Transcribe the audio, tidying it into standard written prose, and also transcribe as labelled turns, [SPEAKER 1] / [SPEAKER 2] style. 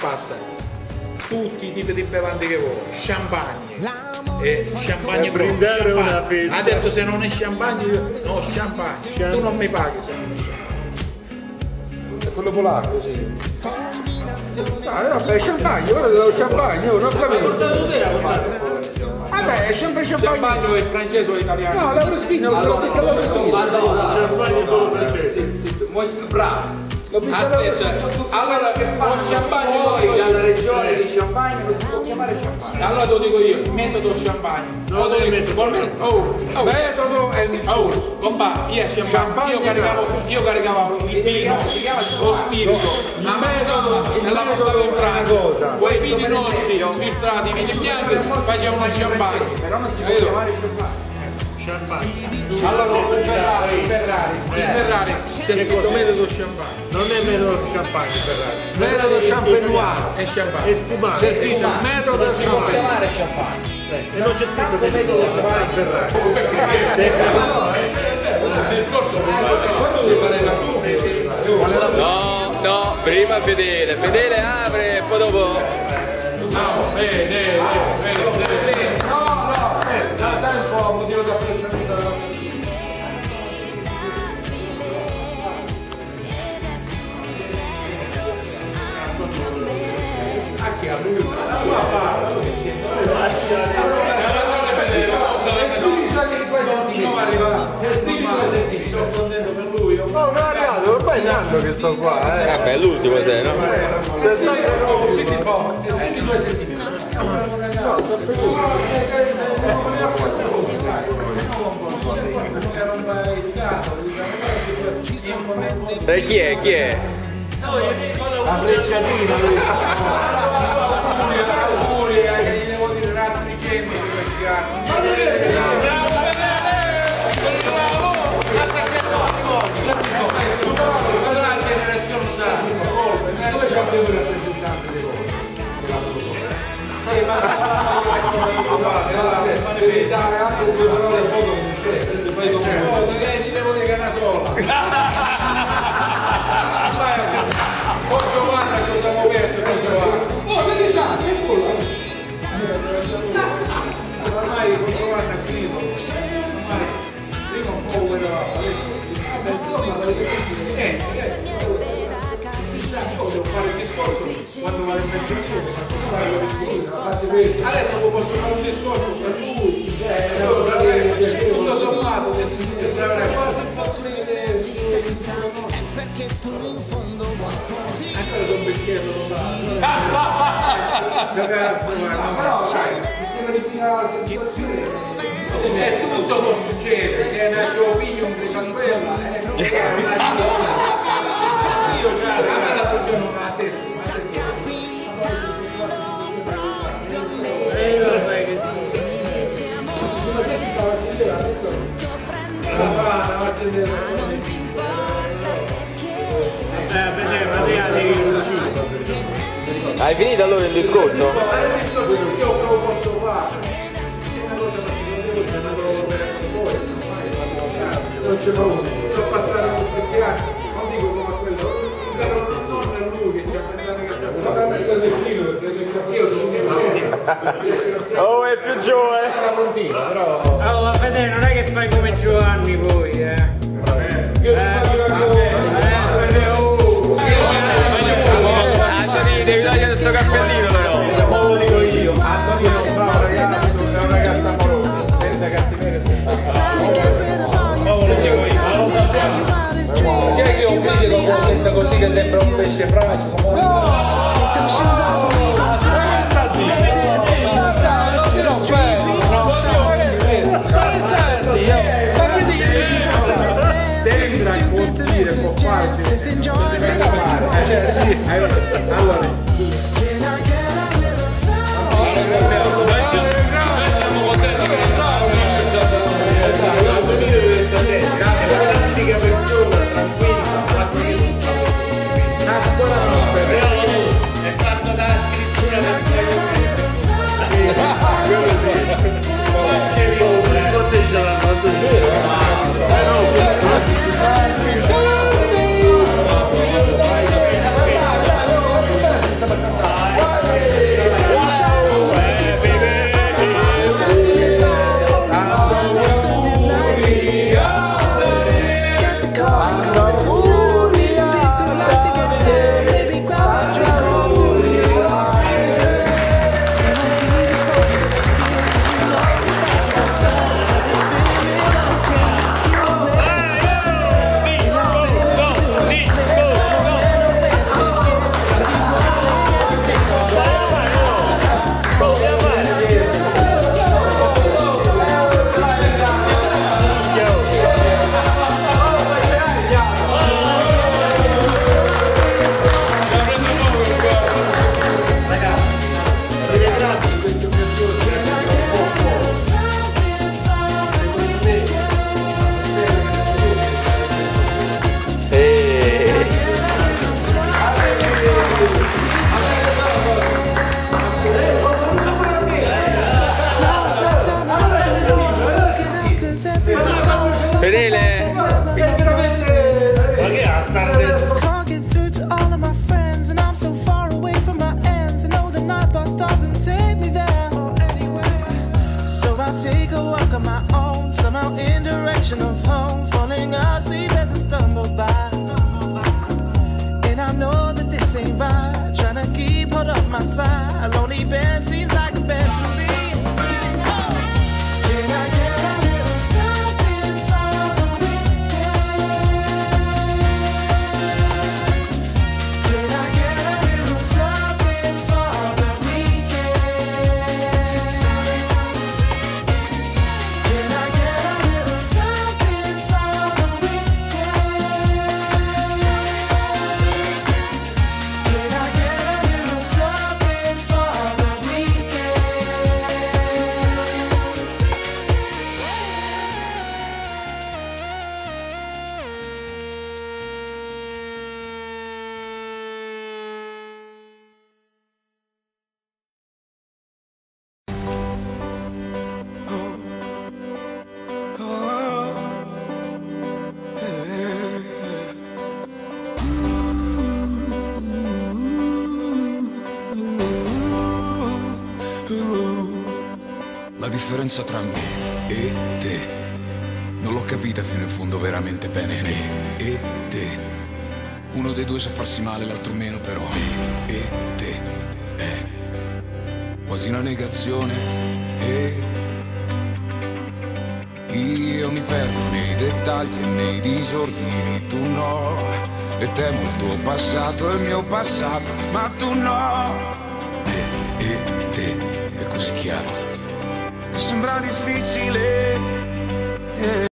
[SPEAKER 1] passa tutti i tipi di bevande che vuoi, champagne, champagne
[SPEAKER 2] brindare una festa.
[SPEAKER 1] Ha detto se non è champagne, no, champagne. Tu non mi paghi se non è champagne. È quello polacco, sì. Ah, vabbè, champagne, guarda lo champagne, non ho capito. Vabbè, è sempre champagne. Champagne è francese o italiano? No, l'Avrostino, l'ho visto l'Avrostino.
[SPEAKER 2] Champagne solo francese.
[SPEAKER 3] Bravo. Aspetta, allora lo champagne poi dalla regione di Champagne non si può chiamare champagne.
[SPEAKER 1] Allora te lo dico io, metodo champagne.
[SPEAKER 2] No, non metodo.
[SPEAKER 1] Metodo è il io champagne, io caricavo il vino, lo spirito, il metodo e la portavo in pratica. Quei vini nostri, filtrati, vini bianchi, facevano champagne.
[SPEAKER 3] Però non si può chiamare champagne.
[SPEAKER 1] Allora il Ferrari c'è scritto metodo champagne.
[SPEAKER 2] Non è metodo champagne Ferrari.
[SPEAKER 1] Metodo champagne è champagne.
[SPEAKER 2] È spumante.
[SPEAKER 1] C'è scritto metodo champagne.
[SPEAKER 2] E non c'è scritto metodo champagne Ferrari.
[SPEAKER 4] No, prima vedere, apre e poi dopo.
[SPEAKER 1] No, vede. No, sai un po' motivo di apprezzamento della anche a lui. Sono contento per lui.
[SPEAKER 5] No, non è arrivato, ormai è un anno che sto qua,
[SPEAKER 4] Vabbè, l'ultimo sei, no?
[SPEAKER 1] Senti un po', senti 2 settimane.
[SPEAKER 4] Chi è?
[SPEAKER 5] La frecciatina lui.
[SPEAKER 1] Auguri, che devo dire un altro di gente di questi anni. Dove c'è più un rappresentante di voi? Anche se però le foto non c'è, fai come foto, ti devo dire che è una sola. Con Giovanna ci abbiamo perso con Giovanna. Oh, che risate, che culo! Ormai con Giovanna è finito. Ormai prima un po' volevamo, adesso. Vabbè, insomma, devo fare il discorso quando vado in pensione, adesso posso fare un discorso per lui, tutto sommato la sensazione perché tu in fondo qualcosa ancora sono vecchietto lo sa ragazzi, però sai, si verifica la situazione e tutto può succedere, che nasce figlio un quella io già l'altro giorno una testa
[SPEAKER 4] Hai finito allora il discorso?
[SPEAKER 1] Io posso fare non c'è paura, sto passando con questi anni, non dico come quello, però non è lui che ci ha pensato che sia non ha messo il filo perché io sono più
[SPEAKER 4] Oh, è più giovane!
[SPEAKER 1] però
[SPEAKER 2] Allora, Fede, non è che fai come Giovanni poi,
[SPEAKER 1] io
[SPEAKER 4] devi togliere questo cappellino però!
[SPEAKER 1] lo dico io, Antonino è un bravo ragazzo, è un ragazzo amoroso, senza cattiveria e senza c'è che io critico con gente così che sembra un pesce fragile? Sembra che può dire, può fare, deve fare. Allora
[SPEAKER 6] Can't get through to all of my friends, and I'm so far away from my ends. I know the night bus doesn't take me there or anywhere, so I take a walk on my own, somehow in direction of home, falling asleep as I stumble by. And I know that this ain't right, trying to keep hold of my side. A lonely bed seems like a bed to me. Can I get a little something for the weekend? Can I get a little something for the weekend? Can I get a little something for the weekend? Can I get a little something for the
[SPEAKER 7] La differenza tra me e te non l'ho capita fino in fondo veramente bene. Me e te, uno dei due sa farsi male, l'altro meno, però me e te è quasi una negazione. E io mi perdo nei dettagli e nei disordini, tu no. E temo il tuo passato e il mio passato, ma tu no. Me e te è così chiaro, sembra difficile.